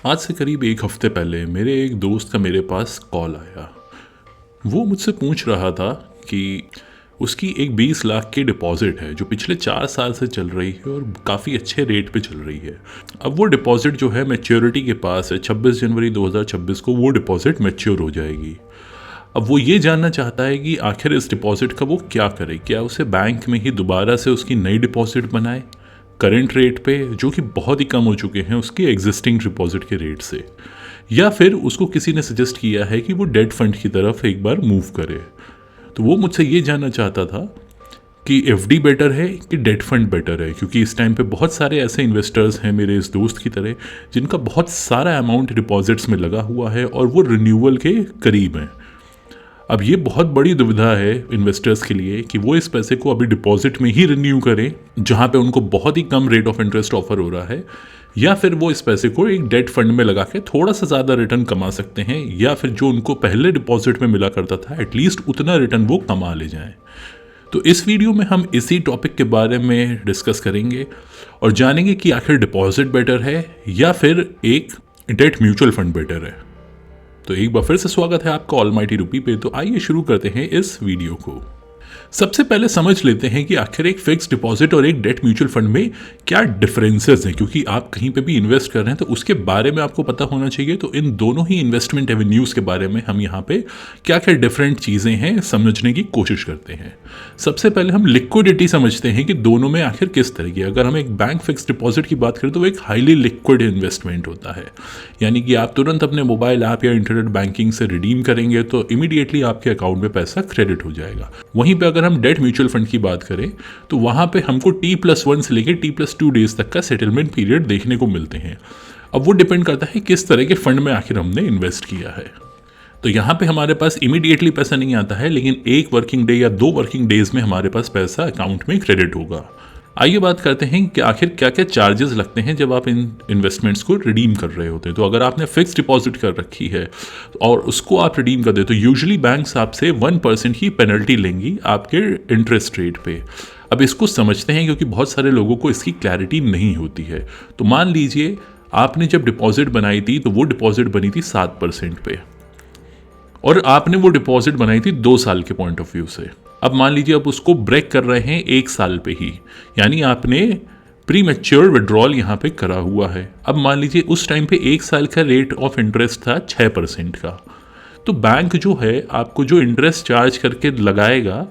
आज से करीब एक हफ्ते पहले मेरे एक दोस्त का मेरे पास कॉल आया। वो मुझसे पूछ रहा था कि उसकी एक 20 लाख की डिपॉजिट है जो पिछले 4 साल से चल रही है और काफ़ी अच्छे रेट पे चल रही है। अब वो डिपॉजिट जो है मैच्योरिटी के पास है, 26 जनवरी 2026 को वो डिपॉजिट मैच्योर हो जाएगी। अब वो ये जानना चाहता है कि आखिर इस डिपॉजिट का वो क्या करे, क्या उसे बैंक में ही दोबारा से उसकी नई डिपॉजिट बनाए करंट रेट पे जो कि बहुत ही कम हो चुके हैं उसके एग्जिस्टिंग डिपॉजिट के रेट से, या फिर उसको किसी ने सजेस्ट किया है कि वो डेट फंड की तरफ एक बार मूव करे। तो वो मुझसे ये जानना चाहता था कि एफडी बेटर है कि डेट फंड बेटर है, क्योंकि इस टाइम पे बहुत सारे ऐसे इन्वेस्टर्स हैं मेरे इस दोस्त की तरह जिनका बहुत सारा अमाउंट डिपॉजिट्स में लगा हुआ है और वो रिन्यूअल के करीब हैं। अब ये बहुत बड़ी दुविधा है इन्वेस्टर्स के लिए कि वो इस पैसे को अभी डिपॉजिट में ही रिन्यू करें जहाँ पे उनको बहुत ही कम रेट ऑफ इंटरेस्ट ऑफर हो रहा है, या फिर वो इस पैसे को एक डेट फंड में लगा के थोड़ा सा ज़्यादा रिटर्न कमा सकते हैं, या फिर जो उनको पहले डिपॉजिट में मिला करता था एटलीस्ट उतना रिटर्न वो कमा ले जाएं। तो इस वीडियो में हम इसी टॉपिक के बारे में डिस्कस करेंगे और जानेंगे कि आखिर डिपॉजिट बेटर है या फिर एक डेट म्यूचुअल फंड बेटर है। तो एक बार फिर से स्वागत है आपका ऑलमाइटी रुपी पे। तो आइए शुरू करते हैं इस वीडियो को। सबसे पहले समझ लेते हैं कि आखिर एक फिक्स डिपॉजिट और एक डेट म्यूचुअल फंड में क्या डिफरेंसेस हैं, क्योंकि आप कहीं पे भी इन्वेस्ट कर रहे हैं तो उसके बारे में आपको पता होना चाहिए। तो इन दोनों ही इन्वेस्टमेंट एवेन्यूज़ के बारे में हम यहाँ पे क्या क्या डिफरेंट चीज़ें हैं समझने की कोशिश करते हैं। सबसे पहले हम लिक्विडिटी समझते हैं कि दोनों में आखिर किस तरह की। अगर हम एक बैंक फिक्स डिपॉजिट की बात करें तो वो एक हाईली लिक्विड इन्वेस्टमेंट होता है, यानी कि आप तुरंत अपने मोबाइल ऐप या इंटरनेट बैंकिंग से रिडीम करेंगे तो इमीडिएटली आपके अकाउंट में पैसा क्रेडिट हो जाएगा। वहीं पे अगर हम डेट म्यूचुअल फंड की बात करें तो वहां पे हमको T+1 से लेकर T+2 डेज तक का सेटलमेंट पीरियड देखने को मिलते हैं। अब वो डिपेंड करता है किस तरह के फंड में आखिर हमने इन्वेस्ट किया है। तो यहाँ पे हमारे पास इमीडिएटली पैसा नहीं आता है, लेकिन 1 वर्किंग डे या 2 वर्किंग डेज में हमारे पास पैसा अकाउंट में क्रेडिट होगा। आइए बात करते हैं कि आखिर क्या क्या चार्जेस लगते हैं जब आप इन इन्वेस्टमेंट्स को रिडीम कर रहे होते हैं। तो अगर आपने फिक्स डिपॉजिट कर रखी है और उसको आप रिडीम कर दे तो यूजुअली बैंक्स आपसे 1% की पेनल्टी लेंगी आपके इंटरेस्ट रेट पे। अब इसको समझते हैं क्योंकि बहुत सारे लोगों को इसकी क्लैरिटी नहीं होती है। तो मान लीजिए आपने जब डिपॉजिट बनाई थी तो वो डिपॉजिट बनी थी 7% पे और आपने वो डिपॉजिट बनाई थी 2 साल के पॉइंट ऑफ व्यू से। अब मान लीजिए आप उसको ब्रेक कर रहे हैं 1 साल पे ही, यानी आपने प्री मैच्योर विड्रॉल यहाँ पे करा हुआ है। अब मान लीजिए उस टाइम पे 1 साल का रेट ऑफ इंटरेस्ट था 6% का। तो बैंक जो है आपको जो इंटरेस्ट चार्ज करके लगाएगा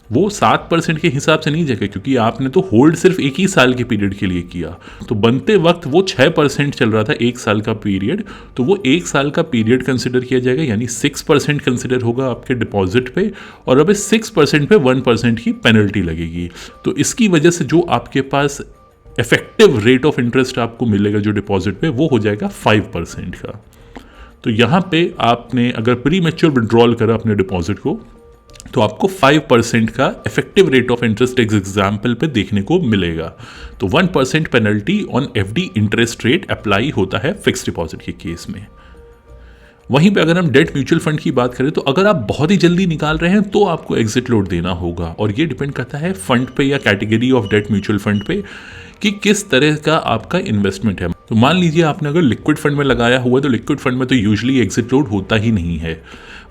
वो 7% के हिसाब से नहीं जाएगा, क्योंकि आपने तो होल्ड सिर्फ 1 ही साल के पीरियड के लिए किया। तो बनते वक्त वो 6% चल रहा था 1 साल का पीरियड, तो वो 1 साल का पीरियड कंसिडर किया जाएगा, यानी 6% कंसिडर होगा आपके डिपॉजिट पे, और अब इस 6% पे 1% की पेनल्टी लगेगी। तो इसकी वजह से जो आपके पास इफेक्टिव रेट ऑफ इंटरेस्ट आपको मिलेगा जो डिपॉजिट पे वो हो जाएगा 5% का। तो यहाँ पे आपने अगर प्री मैच्योर विड्रॉल करा अपने डिपॉजिट को तो आपको 5% का effective rate of interest example पे देखने को मिलेगा। तो 1% penalty on FD interest rate apply होता है फिक्स डिपॉजिट के केस में। वहीं पे अगर हम डेट म्यूचुअल फंड की बात करें तो अगर आप बहुत ही जल्दी निकाल रहे हैं तो आपको एग्जिट लोड देना होगा, और ये डिपेंड करता है फंड पे या category of debt mutual fund पे कि किस तरह का आपका इन्वेस्टमेंट है। तो मान लीजिए आपने अगर लिक्विड फंड में लगाया हुआ है तो लिक्विड फंड में तो यूजुअली एग्जिट लोड होता ही नहीं है,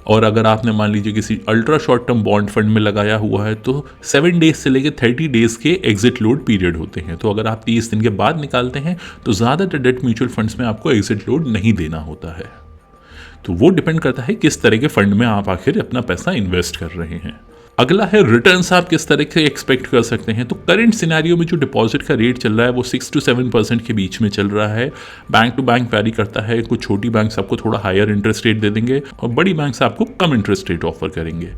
और अगर आपने मान लीजिए किसी ultra short term bond fund में लगाया हुआ है तो 7 डेज से लेकर 30 डेज के एग्जिट लोड पीरियड होते हैं। तो अगर आप 30 दिन के बाद निकालते हैं तो ज़्यादातर डेट म्यूचुअल फंड्स में आपको एग्जिट लोड नहीं देना होता है। तो वो डिपेंड करता है किस तरह के फंड में आप आखिर अपना पैसा इन्वेस्ट कर रहे हैं। अगला है रिटर्न्स आप किस तरह से एक्सपेक्ट कर सकते हैं। तो करंट सिनेरियो में जो डिपॉजिट का रेट चल रहा है वो 6 to 7% के बीच में चल रहा है। बैंक टू बैंक वैरी करता है, कुछ छोटी बैंक्स आपको थोड़ा हायर इंटरेस्ट रेट दे देंगे और बड़ी बैंक्स आपको कम इंटरेस्ट रेट ऑफर करेंगे।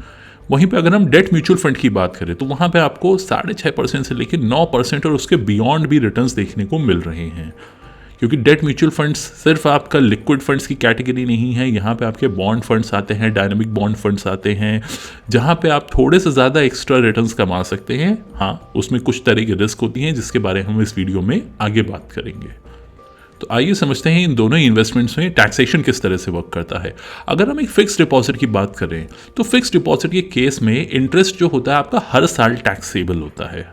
वहीं पे अगर हम डेट म्यूचुअल फंड की बात करें तो वहाँ पे आपको 6.5% से लेकर 9% और उसके बियॉन्ड भी रिटर्न्स देखने को मिल रहे हैं, क्योंकि डेट म्यूचुअल फंड्स सिर्फ आपका लिक्विड फंड्स की कैटेगरी नहीं है। यहाँ पे आपके बॉन्ड फंड्स आते हैं, डायनामिक बॉन्ड फंड्स आते हैं, जहाँ पे आप थोड़े से ज़्यादा एक्स्ट्रा रिटर्न्स कमा सकते हैं। हाँ, उसमें कुछ तरह की रिस्क होती हैं जिसके बारे में हम इस वीडियो में आगे बात करेंगे। तो आइए समझते हैं इन दोनों इन्वेस्टमेंट्स में टैक्सेशन किस तरह से वर्क करता है। अगर हम एक फिक्स डिपॉजिट की बात करें तो फिक्स डिपॉजिट के केस में इंटरेस्ट जो होता है आपका हर साल टैक्सेबल होता है।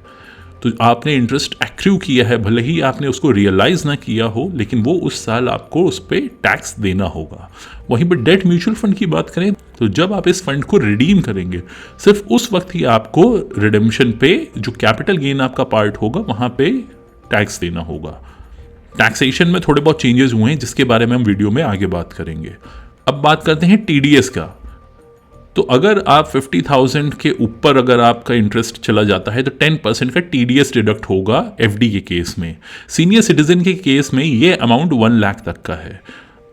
तो आपने इंटरेस्ट एक्रू किया है, भले ही आपने उसको रियलाइज ना किया हो, लेकिन वो उस साल आपको उस पर टैक्स देना होगा। वहीं पर डेट म्यूचुअल फंड की बात करें तो जब आप इस फंड को रिडीम करेंगे, सिर्फ उस वक्त ही आपको रिडेम्पशन पे जो कैपिटल गेन आपका पार्ट होगा वहाँ पे टैक्स देना होगा। टैक्सेशन में थोड़े बहुत चेंजेस हुए हैं जिसके बारे में हम वीडियो में आगे बात करेंगे। अब बात करते हैं टीडीएस का। तो अगर आप 50,000 के ऊपर अगर आपका इंटरेस्ट चला जाता है तो 10% का टीडीएस डिडक्ट होगा एफडी के केस में। सीनियर सिटीजन के केस में ये अमाउंट 1 लाख तक का है।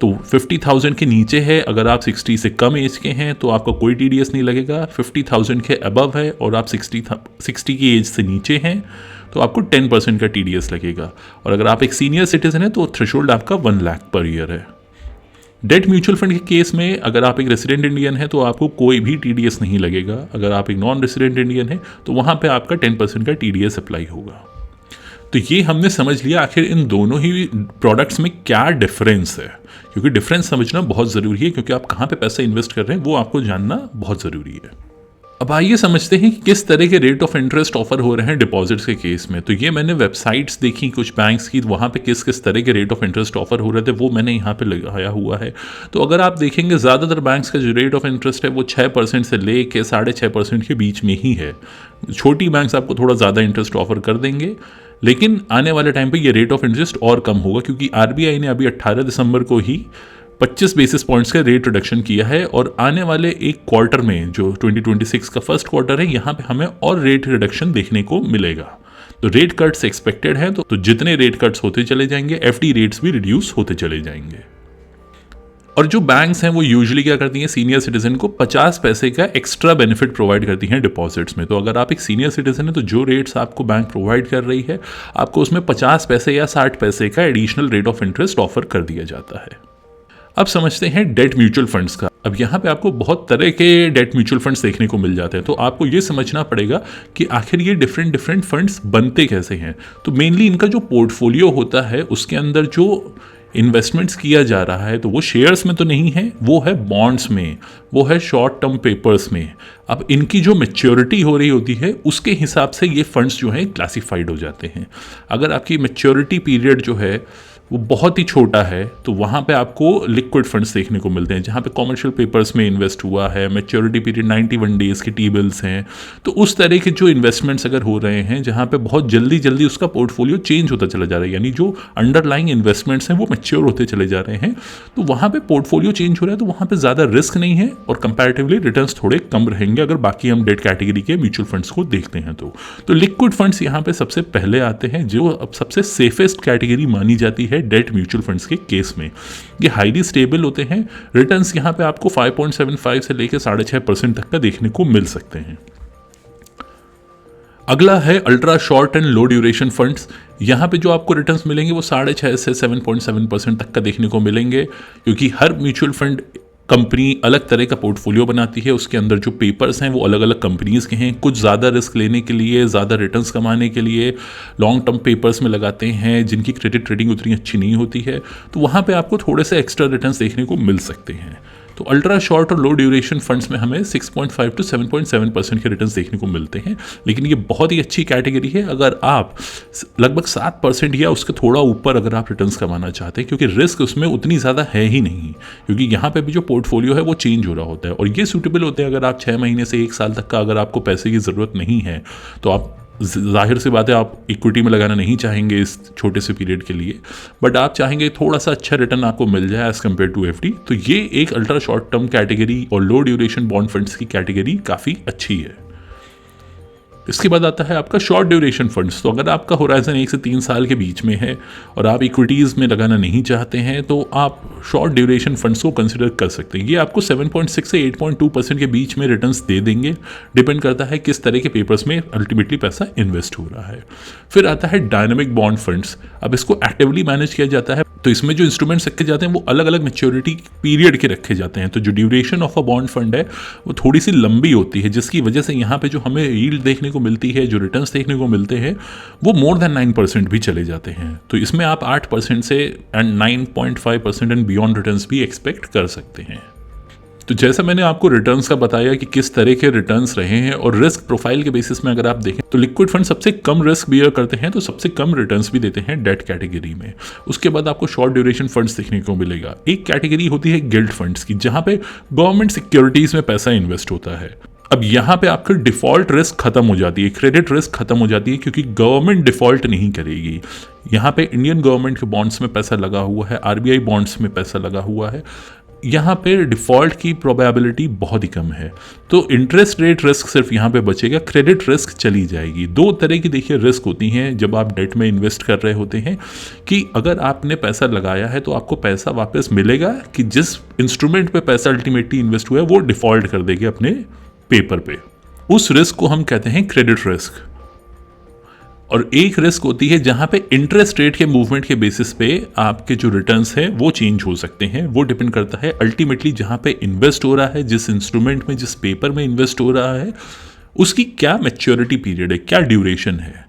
तो 50,000 के नीचे है, अगर आप 60 से कम एज के हैं तो आपका कोई टीडीएस नहीं लगेगा। 50,000 के अबव है और आप 60 की एज से नीचे हैं तो आपको 10% का टीडीएस लगेगा। और अगर आप एक सीनियर सिटीजन है तो थ्रेशोल्ड आपका 1 लाख पर ईयर है। डेट म्यूचुअल फंड के केस में अगर आप एक रेसिडेंट इंडियन है तो आपको कोई भी टीडीएस नहीं लगेगा। अगर आप एक नॉन रेसिडेंट इंडियन है तो वहाँ पे आपका 10% का टीडीएस अप्लाई होगा। तो ये हमने समझ लिया आखिर इन दोनों ही प्रोडक्ट्स में क्या डिफरेंस है, क्योंकि डिफरेंस समझना बहुत ज़रूरी है, क्योंकि आप कहाँ पे पैसा इन्वेस्ट कर रहे हैं वो आपको जानना बहुत ज़रूरी है। अब आइए समझते हैं कि किस तरह के रेट ऑफ इंटरेस्ट ऑफर हो रहे हैं डिपॉजिट्स के केस में। तो ये मैंने वेबसाइट्स देखी कुछ बैंक्स की, वहाँ पे किस किस तरह के रेट ऑफ इंटरेस्ट ऑफर हो रहे थे वो मैंने यहाँ पे लगाया हुआ है। तो अगर आप देखेंगे ज़्यादातर बैंक्स का जो रेट ऑफ इंटरेस्ट है वो 6% से ले के 6.5% के बीच में ही है। छोटी बैंक्स आपको थोड़ा ज़्यादा इंटरेस्ट ऑफर कर देंगे, लेकिन आने वाले टाइम पर यह रेट ऑफ इंटरेस्ट और कम होगा, क्योंकि आरबीआई ने अभी 18 दिसंबर को ही 25 बेसिस पॉइंट्स का रेट रिडक्शन किया है। और आने वाले एक क्वार्टर में जो 2026 का फर्स्ट क्वार्टर है, यहाँ पे हमें और रेट रिडक्शन देखने को मिलेगा। तो रेट कट्स एक्सपेक्टेड है, तो जितने रेट कट्स होते चले जाएंगे एफडी रेट्स भी रिड्यूस होते चले जाएंगे। और जो बैंक्स हैं वो यूजुअली क्या करती हैं, सीनियर सिटीजन को 50 पैसे का एक्स्ट्रा बेनिफिट प्रोवाइड करती हैं डिपॉजिट्स में। तो अगर आप एक सीनियर सिटीजन है तो जो रेट्स आपको बैंक प्रोवाइड कर रही है, आपको उसमें 50 पैसे या 60 पैसे का additional rate of interest offer कर दिया जाता है। अब समझते हैं डेट म्यूचुअल फंड्स का। अब यहाँ पे आपको बहुत तरह के डेट म्यूचुअल फंड्स देखने को मिल जाते हैं, तो आपको ये समझना पड़ेगा कि आखिर ये डिफरेंट फंड्स बनते कैसे हैं। तो मेनली इनका जो पोर्टफोलियो होता है उसके अंदर जो इन्वेस्टमेंट्स किया जा रहा है तो वो शेयर्स में तो नहीं है, वो है बॉन्ड्स में, वो है शॉर्ट टर्म पेपर्स में। अब इनकी जो मैच्योरिटी हो रही होती है उसके हिसाब से ये फंड्स जो हैं क्लासिफाइड हो जाते हैं। अगर आपकी मैच्योरिटी पीरियड जो है वो बहुत ही छोटा है तो वहाँ पे आपको लिक्विड फंड्स देखने को मिलते हैं, जहाँ पे कॉमर्शियल पेपर्स में इन्वेस्ट हुआ है, मैच्योरिटी पीरियड 91 डेज़ के टी बिल्स हैं। तो उस तरह के जो इन्वेस्टमेंट्स अगर हो रहे हैं जहाँ पे बहुत जल्दी जल्दी उसका पोर्टफोलियो चेंज होता चला जा रहा है, यानी जो अंडरलाइंग इन्वेस्टमेंट्स हैं वो मैच्योर होते चले जा रहे हैं, तो वहाँ पर पोर्टफोलियो चेंज हो रहा है, तो वहाँ पर ज़्यादा रिस्क नहीं है और कंपैरेटिवली रिटर्न थोड़े कम रहेंगे अगर बाकी हम डेट कैटेगरी के म्यूचुअल फंड्स को देखते हैं तो लिक्विड फंड्स यहाँ पे सबसे पहले आते हैं, जो अब सबसे सेफेस्ट कैटेगरी मानी जाती है डेट म्यूचुअल फंड्स के केस में। ये हाईली स्टेबल होते हैं, रिटर्न्स यहाँ पे आपको 5.75 से लेकर 6.5% तक का देखने को मिल सकते हैं। अगला है ultra short and low duration funds. यहाँ पे जो आपको रिटर्न्स मिलेंगे वो 6.5 से 7.7% तक का देखने को मिलेंगे, क्योंकि हर म्यूचुअल फंड कंपनी अलग तरह का पोर्टफोलियो बनाती है, उसके अंदर जो पेपर्स हैं वो अलग अलग कंपनीज़ के हैं। कुछ ज़्यादा रिस्क लेने के लिए, ज़्यादा रिटर्न्स कमाने के लिए लॉन्ग टर्म पेपर्स में लगाते हैं जिनकी क्रेडिट रेटिंग उतनी अच्छी नहीं होती है, तो वहाँ पे आपको थोड़े से एक्स्ट्रा रिटर्न्स देखने को मिल सकते हैं। तो अल्ट्रा शॉर्ट और लो ड्यूरेशन फंड्स में हमें 6.5 to 7.7% के रिटर्न्स देखने को मिलते हैं, लेकिन ये बहुत ही अच्छी कैटेगरी है अगर आप लगभग 7% या उसके थोड़ा ऊपर अगर आप रिटर्न्स कमाना चाहते हैं, क्योंकि रिस्क उसमें उतनी ज़्यादा है ही नहीं, क्योंकि यहाँ पे भी जो पोर्टफोलियो है वो चेंज हो रहा होता है और ये सूटेबल होते हैं अगर आप 6 महीने से 1 साल तक का अगर आपको पैसे की ज़रूरत नहीं है, तो आप जाहिर सी बात है आप इक्विटी में लगाना नहीं चाहेंगे इस छोटे से पीरियड के लिए, बट आप चाहेंगे थोड़ा सा अच्छा रिटर्न आपको मिल जाए एज़ कम्पेयर टू एफडी, तो ये एक अल्ट्रा शॉर्ट टर्म कैटेगरी और लो ड्यूरेशन बॉन्ड फंड्स की कैटेगरी काफ़ी अच्छी है। इसके बाद आता है आपका शॉर्ट ड्यूरेशन फंड्स। तो अगर आपका होराइजन 1 से 3 साल के बीच में है और आप इक्विटीज़ में लगाना नहीं चाहते हैं तो आप शॉर्ट ड्यूरेशन फंड्स को कंसिडर कर सकते हैं। ये आपको 7.6 से 8.2% के बीच में रिटर्न्स दे देंगे, डिपेंड करता है किस तरह के पेपर्स में अल्टीमेटली पैसा इन्वेस्ट हो रहा है। फिर आता है डायनामिक बॉन्ड फंड्स। अब इसको एक्टिवली मैनेज किया जाता है, तो इसमें जो इंस्ट्रूमेंट्स रखे जाते हैं वो अलग अलग मैच्योरिटी पीरियड के रखे जाते हैं। तो जो duration of a bond fund है वो थोड़ी सी लंबी होती है, जिसकी वजह से यहाँ पे जो हमें यील्ड देखने को मिलती है, जो रिटर्न्स देखने को मिलते हैं वो मोर देन 9% भी चले जाते हैं। तो इसमें आप 8% से एंड 9.5% एंड बियॉन्ड रिटर्न्स भी एक्सपेक्ट कर सकते हैं। तो जैसा मैंने आपको रिटर्न्स का बताया कि किस तरह के रिटर्न्स रहे हैं, और रिस्क प्रोफाइल के बेसिस में अगर आप देखें तो लिक्विड फंड सबसे कम रिस्क बियर करते हैं, तो सबसे कम रिटर्न्स भी देते हैं डेट कैटेगरी में। उसके बाद आपको शॉर्ट ड्यूरेशन फंड्स देखने को मिलेगा। एक कैटेगरी होती है गिल्ड फंड्स की, जहां पे गवर्नमेंट सिक्योरिटीज में पैसा इन्वेस्ट होता है। अब यहाँ पे आपकी डिफॉल्ट रिस्क खत्म हो जाती है, क्रेडिट रिस्क खत्म हो जाती है, क्योंकि गवर्नमेंट डिफॉल्ट नहीं करेगी। यहाँ पे इंडियन गवर्नमेंट के बॉन्ड्स में पैसा लगा हुआ है, आरबीआई बॉन्ड्स में पैसा लगा हुआ है, यहाँ पे डिफॉल्ट की प्रोबेबिलिटी बहुत ही कम है। तो इंटरेस्ट रेट रिस्क सिर्फ यहाँ पे बचेगा, क्रेडिट रिस्क चली जाएगी। दो तरह की देखिए रिस्क होती हैं जब आप डेट में इन्वेस्ट कर रहे होते हैं, कि अगर आपने पैसा लगाया है तो आपको पैसा वापस मिलेगा, कि जिस इंस्ट्रूमेंट पे पैसा अल्टीमेटली इन्वेस्ट हुआ है वो डिफॉल्ट कर देंगे अपने पेपर पे। उस रिस्क को हम कहते हैं क्रेडिट रिस्क। और एक रिस्क होती है जहां पे इंटरेस्ट रेट के मूवमेंट के बेसिस पे आपके जो रिटर्न्स हैं वो चेंज हो सकते हैं। वो डिपेंड करता है अल्टीमेटली जहां पे इन्वेस्ट हो रहा है, जिस इंस्ट्रूमेंट में, जिस पेपर में इन्वेस्ट हो रहा है, उसकी क्या मैच्योरिटी पीरियड है, क्या ड्यूरेशन है।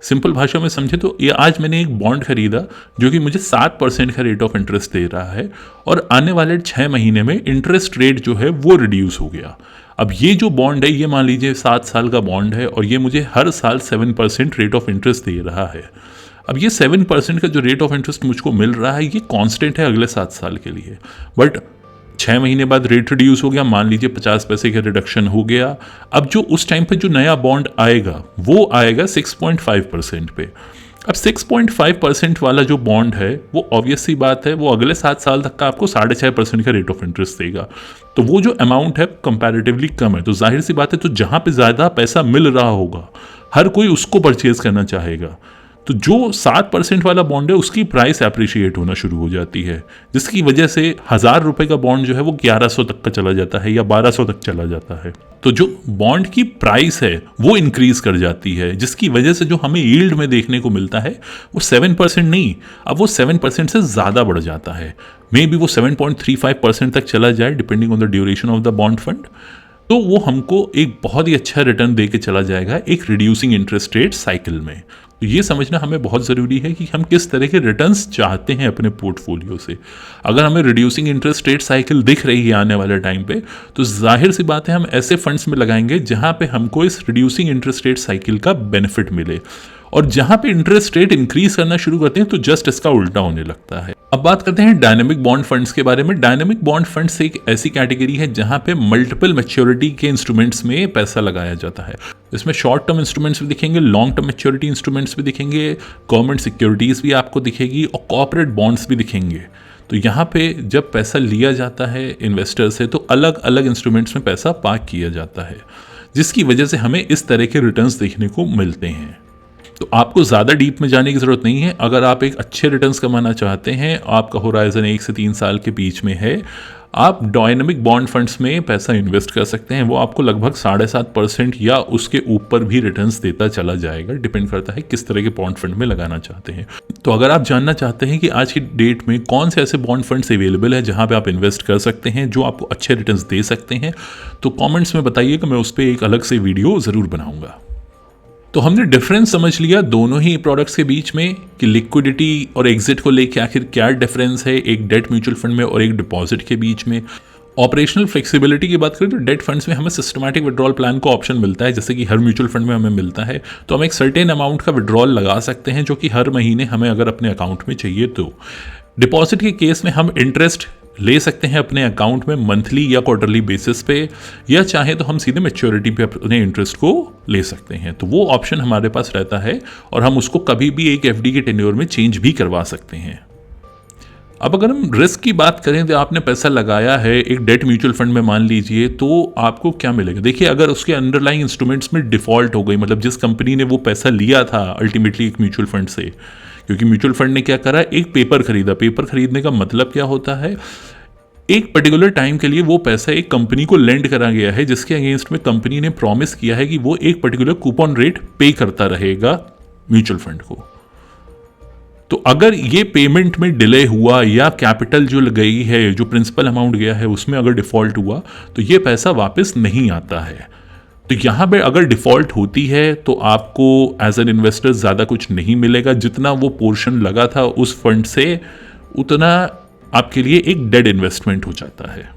सिंपल भाषा में समझे तो ये आज मैंने एक बॉन्ड खरीदा जो कि मुझे 7% का रेट ऑफ इंटरेस्ट दे रहा है, और आने वाले 6 महीने में इंटरेस्ट रेट जो है वो रिड्यूस हो गया। अब ये जो बॉन्ड है, ये मान लीजिए 7 साल का बॉन्ड है, और ये मुझे हर साल 7% रेट ऑफ इंटरेस्ट दे रहा है। अब ये 7% का जो रेट ऑफ इंटरेस्ट मुझको मिल रहा है, ये कांस्टेंट है अगले 7 साल के लिए। बट 6 महीने बाद रेट रिड्यूस हो गया, मान लीजिए 50 पैसे का रिडक्शन हो गया। अब जो उस टाइम पे जो नया बॉन्ड आएगा वो आएगा 6.5% पे। अब 6.5% वाला जो बॉन्ड है वो ऑब्वियस सी बात है, वो अगले 7 साल तक का आपको 6.5% का रेट ऑफ इंटरेस्ट देगा। तो वो जो अमाउंट है कंपैरेटिवली कम है, तो जाहिर सी बात है, तो जहाँ पे ज़्यादा पैसा मिल रहा होगा हर कोई उसको परचेज करना चाहेगा। तो जो 7% वाला बॉन्ड है उसकी प्राइस एप्रिशिएट होना शुरू हो जाती है, जिसकी वजह से 1000 रुपये का बॉन्ड जो है वो 1100 तक का चला जाता है या 1200 तक चला जाता है। तो जो बॉन्ड की प्राइस है वो इंक्रीज कर जाती है, जिसकी वजह से जो हमें यील्ड में देखने को मिलता है वो 7% नहीं, अब वो 7% से ज़्यादा बढ़ जाता है। मे बी वो 7.35% तक चला जाए depending on the duration of the bond fund. तो वो हमको एक बहुत ही अच्छा रिटर्न दे के चला जाएगा एक रिड्यूसिंग इंटरेस्ट रेट साइकिल में। तो ये समझना हमें बहुत ज़रूरी है कि हम किस तरह के रिटर्न्स चाहते हैं अपने पोर्टफोलियो से। अगर हमें रिड्यूसिंग इंटरेस्ट रेट साइकिल दिख रही है आने वाले टाइम पे, तो जाहिर सी बात है हम ऐसे फंड्स में लगाएंगे जहां पे हमको इस रिड्यूसिंग इंटरेस्ट रेट साइकिल का बेनिफिट मिले। और जहां पे इंटरेस्ट रेट इंक्रीज करना शुरू करते हैं तो जस्ट इसका उल्टा होने लगता है। अब बात करते हैं डायनेमिक बॉन्ड फंड्स के बारे में। डायनेमिक बॉन्ड फंड्स एक ऐसी कैटेगरी है जहां पे मल्टीपल मैच्योरिटी के इंस्ट्रूमेंट्स में पैसा लगाया जाता है। इसमें शॉर्ट टर्म इंस्ट्रूमेंट्स भी दिखेंगे, लॉन्ग टर्म मैच्योरिटी इंस्ट्रूमेंट्स भी दिखेंगे, गवर्नमेंट सिक्योरिटीज भी आपको दिखेगी, और कॉर्पोरेट बॉन्ड्स भी दिखेंगे। तो यहाँ पे जब पैसा लिया जाता है इन्वेस्टर से, तो अलग अलग इंस्ट्रूमेंट्स में पैसा पार्क किया जाता है, जिसकी वजह से हमें इस तरह के रिटर्न्स देखने को मिलते हैं। तो आपको ज़्यादा डीप में जाने की ज़रूरत नहीं है। अगर आप एक अच्छे रिटर्न्स कमाना चाहते हैं, आपका होराइजन 1 से 3 साल के बीच में है, आप डायनेमिक बॉन्ड फंड्स में पैसा इन्वेस्ट कर सकते हैं। वो आपको लगभग 7.5% या उसके ऊपर भी रिटर्न्स देता चला जाएगा। डिपेंड करता है किस तरह के बॉन्ड फंड में लगाना चाहते हैं। तो अगर आप जानना चाहते हैं कि आज की डेट में कौन से ऐसे बॉन्ड फंड्स अवेलेबल है जहां पे आप इन्वेस्ट कर सकते हैं जो आपको अच्छे रिटर्न्स दे सकते हैं, तो कॉमेंट्स में बताइएगा, मैं उस पर एक अलग से वीडियो ज़रूर बनाऊँगा। तो हमने डिफरेंस समझ लिया दोनों ही प्रोडक्ट्स के बीच में कि लिक्विडिटी और एग्जिट को लेके आखिर क्या डिफरेंस है एक डेट म्यूचुअल फंड में और एक डिपॉजिट के बीच में। ऑपरेशनल फ्लेक्सिबिलिटी की बात करें तो डेट फंड्स में हमें सिस्टमैटिक विड्रॉल प्लान का ऑप्शन मिलता है, जैसे कि हर म्यूचुअल फंड में हमें मिलता है। तो हम एक सर्टेन अमाउंट का विड्रॉल लगा सकते हैं जो कि हर महीने हमें अगर अपने अकाउंट में चाहिए तो। डिपॉजिट के केस में हम इंटरेस्ट ले सकते हैं अपने अकाउंट में मंथली या क्वार्टरली बेसिस पे, या चाहे तो हम सीधे मैच्योरिटी पे अपने इंटरेस्ट को ले सकते हैं। तो वो ऑप्शन हमारे पास रहता है और हम उसको कभी भी एक एफडी के टेन्योर में चेंज भी करवा सकते हैं। अब अगर हम रिस्क की बात करें तो आपने पैसा लगाया है एक डेट म्यूचुअल फंड में मान लीजिए, तो आपको क्या मिलेगा। देखिए, अगर उसके अंडरलाइंग इंस्ट्रूमेंट्स में डिफॉल्ट हो गई, मतलब जिस कंपनी ने वो पैसा लिया था अल्टीमेटली एक म्यूचुअल फंड से, क्योंकि म्यूचुअल फंड ने क्या करा, एक पेपर खरीदा। पेपर खरीदने का मतलब क्या होता है, एक पर्टिकुलर टाइम के लिए वो पैसा एक कंपनी को लेंड करा गया है, जिसके अगेंस्ट में कंपनी ने प्रॉमिस किया है कि वो एक पर्टिकुलर कूपन रेट पे करता रहेगा म्यूचुअल फंड को। तो अगर ये पेमेंट में डिले हुआ या कैपिटल जो गई है, जो प्रिंसिपल अमाउंट गया है, उसमें अगर डिफॉल्ट हुआ तो ये पैसा वापस नहीं आता है। तो यहाँ पे अगर डिफॉल्ट होती है तो आपको एज एन इन्वेस्टर ज़्यादा कुछ नहीं मिलेगा। जितना वो पोर्शन लगा था उस फंड से, उतना आपके लिए एक डेड इन्वेस्टमेंट हो जाता है।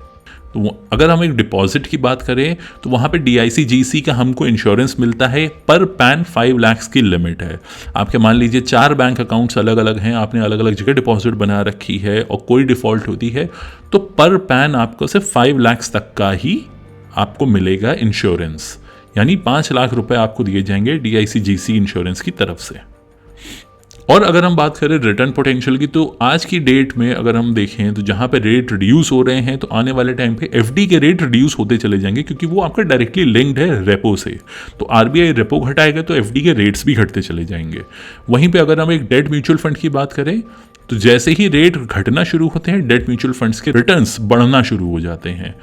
तो अगर हम एक डिपॉजिट की बात करें तो वहाँ पे DICGC का हमको इंश्योरेंस मिलता है, पर पैन 5 लाख की लिमिट है। आपके मान लीजिए 4 बैंक अकाउंट्स अलग अलग हैं, आपने अलग अलग जगह डिपॉजिट बना रखी है और कोई डिफ़ॉल्ट होती है तो पर पैन आपको सिर्फ 5 लाख तक का ही आपको मिलेगा इंश्योरेंस, यानी 5 लाख रुपए आपको दिए जाएंगे DICGC इंश्योरेंस की तरफ से। और अगर हम बात करें रिटर्न पोटेंशियल की, तो आज की डेट में अगर हम देखें तो जहाँ पे रेट रिड्यूस हो रहे हैं तो आने वाले टाइम पे FD के रेट रिड्यूस होते चले जाएंगे, क्योंकि वो आपका डायरेक्टली लिंक्ड है रेपो से। तो RBI रेपो घटाएगा तो FD के रेट्स भी घटते चले जाएंगे। वहीं पे अगर हम एक डेट म्यूचुअल फंड की बात करें तो जैसे ही रेट घटना शुरू होते हैं डेट म्यूचुअल फंड्स के रिटर्न्स बढ़ना शुरू हो जाते हैं।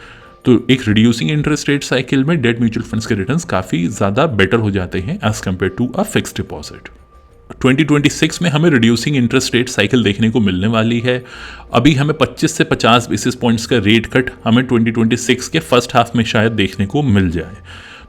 तो एक रिड्यूसिंग इंटरेस्ट रेट साइकिल में डेट म्यूचुअल फंड्स के रिटर्न्स काफ़ी ज़्यादा बेटर हो जाते हैं as compare to a fixed deposit. 2026 में हमें रिड्यूसिंग इंटरेस्ट रेट साइकिल देखने को मिलने वाली है। अभी हमें 25 से 50 बेसिस पॉइंट्स का रेट कट हमें 2026 के फर्स्ट हाफ में शायद देखने को मिल जाए।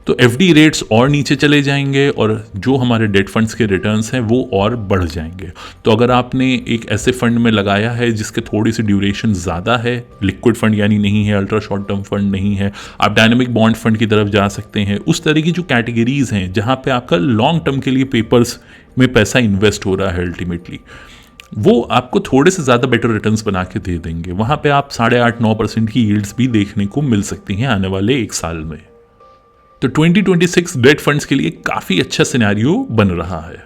तो FD रेट्स और नीचे चले जाएंगे और जो हमारे डेट फंड्स के रिटर्न्स हैं वो और बढ़ जाएंगे। तो अगर आपने एक ऐसे फंड में लगाया है जिसके थोड़ी सी ड्यूरेशन ज़्यादा है, लिक्विड फंड यानी नहीं है, अल्ट्रा शॉर्ट टर्म फंड नहीं है, आप डायनेमिक बॉन्ड फंड की तरफ जा सकते हैं। उस तरह की जो कैटेगरीज हैं जहाँ पे आपका लॉन्ग टर्म के लिए पेपर्स में पैसा इन्वेस्ट हो रहा है अल्टीमेटली, वो आपको थोड़े से ज़्यादा बेटर रिटर्न्स बना के दे देंगे। वहाँ पे आप 8.5-9% की यील्ड्स भी देखने को मिल सकती हैं आने वाले एक साल में। तो 2026 डेट फंड्स के लिए काफ़ी अच्छा सिनेरियो बन रहा है।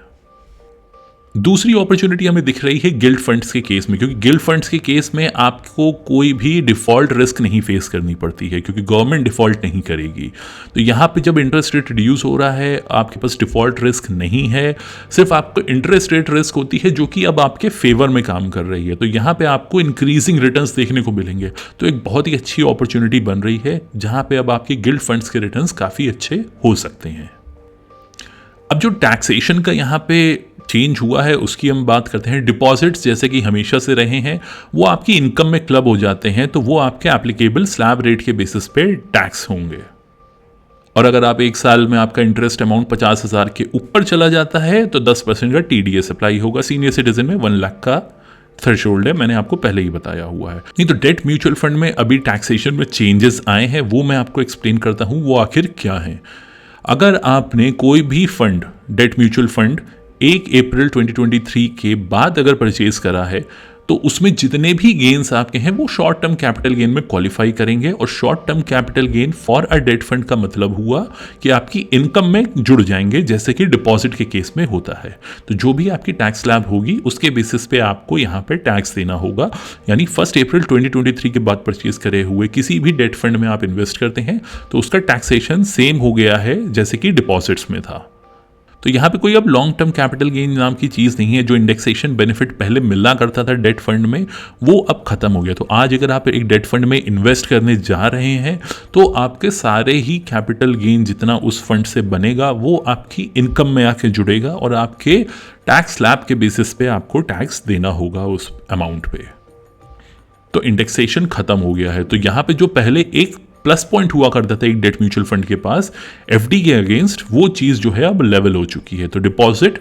दूसरी अपॉर्चुनिटी हमें दिख रही है गिल्ड फंड्स के केस में, क्योंकि गिल्ड फंड्स के केस में आपको कोई भी डिफ़ॉल्ट रिस्क नहीं फेस करनी पड़ती है, क्योंकि गवर्नमेंट डिफ़ॉल्ट नहीं करेगी। तो यहाँ पे जब इंटरेस्ट रेट रिड्यूस हो रहा है आपके पास डिफ़ॉल्ट रिस्क नहीं है, सिर्फ आपको इंटरेस्ट रेट रिस्क होती है जो कि अब आपके फेवर में काम कर रही है। तो यहाँ पे आपको इंक्रीजिंग रिटर्न्स देखने को मिलेंगे। तो एक बहुत ही अच्छी अपॉर्चुनिटी बन रही है जहाँ पे अब आपके गिल्ड फंड्स के रिटर्न्स काफ़ी अच्छे हो सकते हैं। अब जो टैक्सेशन का यहाँ पे चेंज हुआ है उसकी हम बात करते हैं। डिपॉजिट्स जैसे कि हमेशा से रहे हैं वो आपकी इनकम में क्लब हो जाते हैं, तो वो आपके एप्लीकेबल स्लैब रेट के बेसिस पे टैक्स होंगे। और अगर आप एक साल में आपका इंटरेस्ट अमाउंट 50,000 के ऊपर चला जाता है तो 10% का TDS अप्लाई होगा। सीनियर सिटीजन में 1 लाख का थ्रेशोल्ड है, मैंने आपको पहले ही बताया हुआ है। नहीं तो डेट म्यूचुअल फंड में अभी टैक्सेशन में चेंजेस आए हैं, वो मैं आपको एक्सप्लेन करता हूँ वो आखिर क्या है। अगर आपने कोई भी फंड, डेट म्यूचुअल फंड 1 अप्रैल 2023 के बाद अगर परचेज करा है तो उसमें जितने भी गेन्स आपके हैं वो शॉर्ट टर्म कैपिटल गेन में क्वालिफाई करेंगे। और short term capital gain for a debt fund का मतलब हुआ कि आपकी इनकम में जुड़ जाएंगे, जैसे कि डिपॉजिट के केस में होता है। तो जो भी आपकी टैक्स स्लैब होगी उसके बेसिस पे आपको यहाँ पे टैक्स देना होगा। यानी 1 अप्रैल 2023 के बाद परचेज करे हुए किसी भी डेट फंड में आप इन्वेस्ट करते हैं तो उसका टैक्सेशन सेम हो गया है जैसे कि डिपॉजिट्स में था। तो यहाँ पे कोई अब लॉन्ग टर्म कैपिटल गेन नाम की चीज़ नहीं है। जो इंडेक्सेशन बेनिफिट पहले मिलना करता था डेट फंड में वो अब खत्म हो गया। तो आज अगर आप एक डेट फंड में इन्वेस्ट करने जा रहे हैं तो आपके सारे ही कैपिटल गेन जितना उस फंड से बनेगा वो आपकी इनकम में आके जुड़ेगा और आपके टैक्स स्लैब के बेसिस पे आपको टैक्स देना होगा उस अमाउंट पे। तो इंडेक्सेशन खत्म हो गया है। तो यहाँ पे जो पहले एक प्लस पॉइंट हुआ करता था एक डेट म्यूचुअल फंड के पास FD के अगेंस्ट, वो चीज़ जो है अब लेवल हो चुकी है। तो डिपॉजिट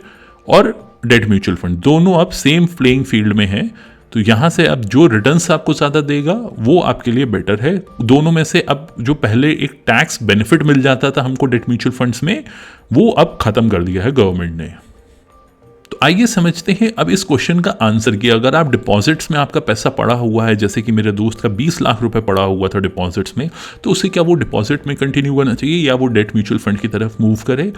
और डेट म्यूचुअल फंड दोनों अब सेम प्लेइंग फील्ड में हैं। तो यहाँ से अब जो रिटर्न्स आपको ज़्यादा देगा वो आपके लिए बेटर है। दोनों में से अब जो पहले एक टैक्स बेनिफिट मिल जाता था हमको डेट म्यूचुअल फंड्स में, वो अब ख़त्म कर दिया है गवर्नमेंट ने। तो आइए समझते हैं अब इस क्वेश्चन का आंसर कि अगर आप डिपॉजिट्स में आपका पैसा पड़ा हुआ है, जैसे कि मेरे दोस्त का 20 लाख रुपए पड़ा हुआ था डिपॉजिट्स में, तो उसे क्या वो डिपॉजिट में कंटिन्यू करना चाहिए या वो डेट म्यूचुअल फंड की तरफ मूव करे।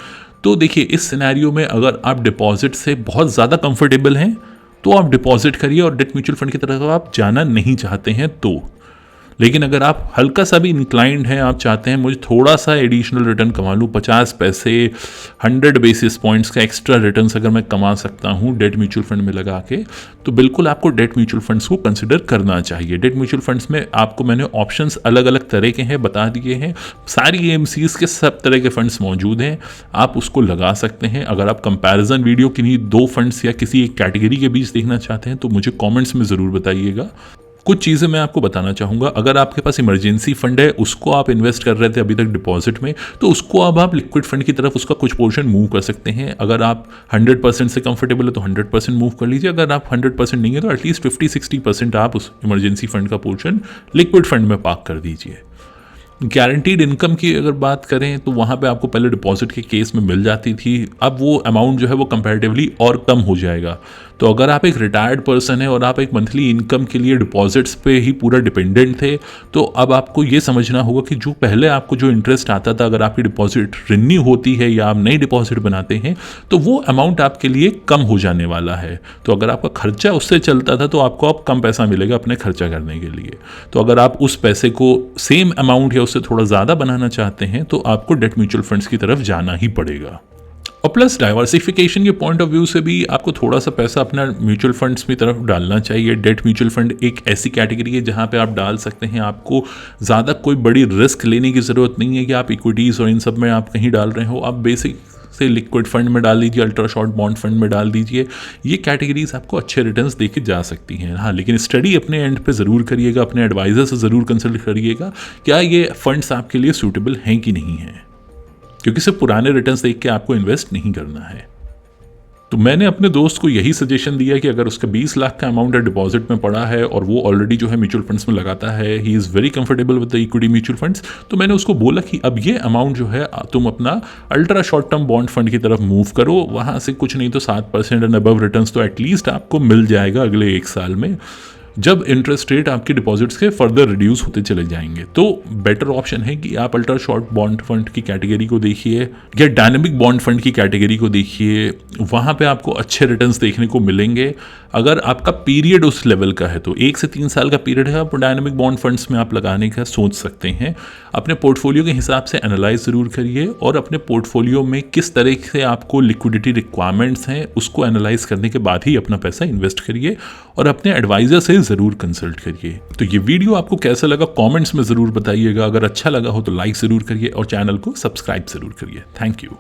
तो देखिए इस सिनेरियो में अगर आप डिपॉजिट से बहुत ज़्यादा कंफर्टेबल हैं तो आप डिपॉजिट करिए और डेट म्यूचुअल फंड की तरफ आप जाना नहीं चाहते हैं तो। लेकिन अगर आप हल्का सा भी इंक्लाइंड हैं, आप चाहते हैं मुझे थोड़ा सा एडिशनल रिटर्न कमा लूँ, 50 पैसे 100 बेसिस पॉइंट्स का एक्स्ट्रा रिटर्न अगर मैं कमा सकता हूँ डेट म्यूचुअल फंड में लगा के, तो बिल्कुल आपको डेट म्यूचुअल फंड्स को कंसिडर करना चाहिए। डेट म्यूचुअल फंड्स में आपको मैंने ऑप्शंस अलग अलग तरह के हैं बता दिए हैं। सारी AMCs के सब तरह के फंड्स मौजूद हैं, आप उसको लगा सकते हैं। अगर आप कंपैरिजन वीडियो किन्हीं 2 फंड्स या किसी एक कैटेगरी के बीच देखना चाहते हैं तो मुझे कॉमेंट्स में ज़रूर बताइएगा। कुछ चीज़ें मैं आपको बताना चाहूँगा। अगर आपके पास इमरजेंसी फंड है, उसको आप इन्वेस्ट कर रहे थे अभी तक डिपॉजिट में, तो उसको अब आप लिक्विड फंड की तरफ उसका कुछ पोर्शन मूव कर सकते हैं। अगर आप 100% से कंफर्टेबल है तो 100% मूव कर लीजिए। अगर आप 100% नहीं है तो एटलीस्ट 50-60% आप उस इमरजेंसी फंड का पोर्शन लिक्विड फंड में पार्क कर दीजिए। गारंटीड इनकम की अगर बात करें तो वहाँ पे आपको पहले डिपॉजिट के केस में मिल जाती थी, अब वो अमाउंट जो है वो कंपैरेटिवली और कम हो जाएगा। तो अगर आप एक रिटायर्ड पर्सन है और आप एक मंथली इनकम के लिए डिपॉजिट्स पे ही पूरा डिपेंडेंट थे, तो अब आपको ये समझना होगा कि जो पहले आपको जो इंटरेस्ट आता था अगर आपकी डिपॉजिट रिन्यू होती है या आप नई डिपॉजिट बनाते हैं, तो वो अमाउंट आपके लिए कम हो जाने वाला है। तो अगर आपका खर्चा उससे चलता था तो आपको अब कम पैसा मिलेगा अपने खर्चा करने के लिए। तो अगर आप उस पैसे को सेम अमाउंट या उससे थोड़ा ज़्यादा बनाना चाहते हैं तो आपको डेट म्यूचुअल फंड्स की तरफ जाना ही पड़ेगा। और प्लस डाइवर्सिफिकेशन के पॉइंट ऑफ व्यू से भी आपको थोड़ा सा पैसा अपना म्यूचुअल फंड्स की तरफ डालना चाहिए। डेट म्यूचुअल फंड एक ऐसी कैटेगरी है जहाँ पे आप डाल सकते हैं, आपको ज़्यादा कोई बड़ी रिस्क लेने की ज़रूरत नहीं है कि आप इक्विटीज़ और इन सब में आप कहीं डाल रहे हो। आप बेसिक से लिक्विड फंड में डाल दीजिए, अल्ट्रा शॉर्ट बॉन्ड फंड में डाल दीजिए। ये कैटेगरीज आपको अच्छे रिटर्न्स देके जा सकती हैं। हाँ, लेकिन स्टडी अपने एंड पे ज़रूर करिएगा, अपने एडवाइज़र से ज़रूर कंसल्ट करिएगा क्या ये फंड्स आपके लिए सूटेबल हैं कि नहीं हैं, क्योंकि सिर्फ पुराने रिटर्न्स देख के आपको इन्वेस्ट नहीं करना है। तो मैंने अपने दोस्त को यही सजेशन दिया कि अगर उसका 20 लाख का अमाउंट डिपॉजिट में पड़ा है और वो ऑलरेडी जो है म्यूचुअल फंड्स में लगाता है, he is very comfortable with the equity mutual funds, तो मैंने उसको बोला कि अब ये अमाउंट जो है तुम अपना ultra short term bond fund की तरफ मूव करो। वहाँ से कुछ नहीं तो 7% एंड अबव रिटर्न्स तो एटलीस्ट आपको मिल जाएगा अगले 1 साल में, जब इंटरेस्ट रेट आपके डिपॉजिट्स के फर्दर रिड्यूस होते चले जाएंगे। तो बेटर ऑप्शन है कि आप अल्ट्रा शॉर्ट बॉन्ड फंड की कैटेगरी को देखिए या डायनेमिक बॉन्ड फंड की कैटेगरी को देखिए, वहाँ पे आपको अच्छे रिटर्न्स देखने को मिलेंगे। अगर आपका पीरियड उस लेवल का है तो 1 से 3 साल का पीरियड है, आप डायनेमिक बॉन्ड फंड्स में आप लगाने का सोच सकते हैं। अपने पोर्टफोलियो के हिसाब से एनालाइज ज़रूर करिए और अपने पोर्टफोलियो में किस तरह से आपको लिक्विडिटी रिक्वायरमेंट्स हैं उसको एनालाइज करने के बाद ही अपना पैसा इन्वेस्ट करिए और अपने एडवाइज़र से ज़रूर कंसल्ट करिए। तो ये वीडियो आपको कैसा लगा कमेंट्स में ज़रूर बताइएगा। अगर अच्छा लगा हो तो लाइक ज़रूर करिए और चैनल को सब्सक्राइब ज़रूर करिए। Thank you.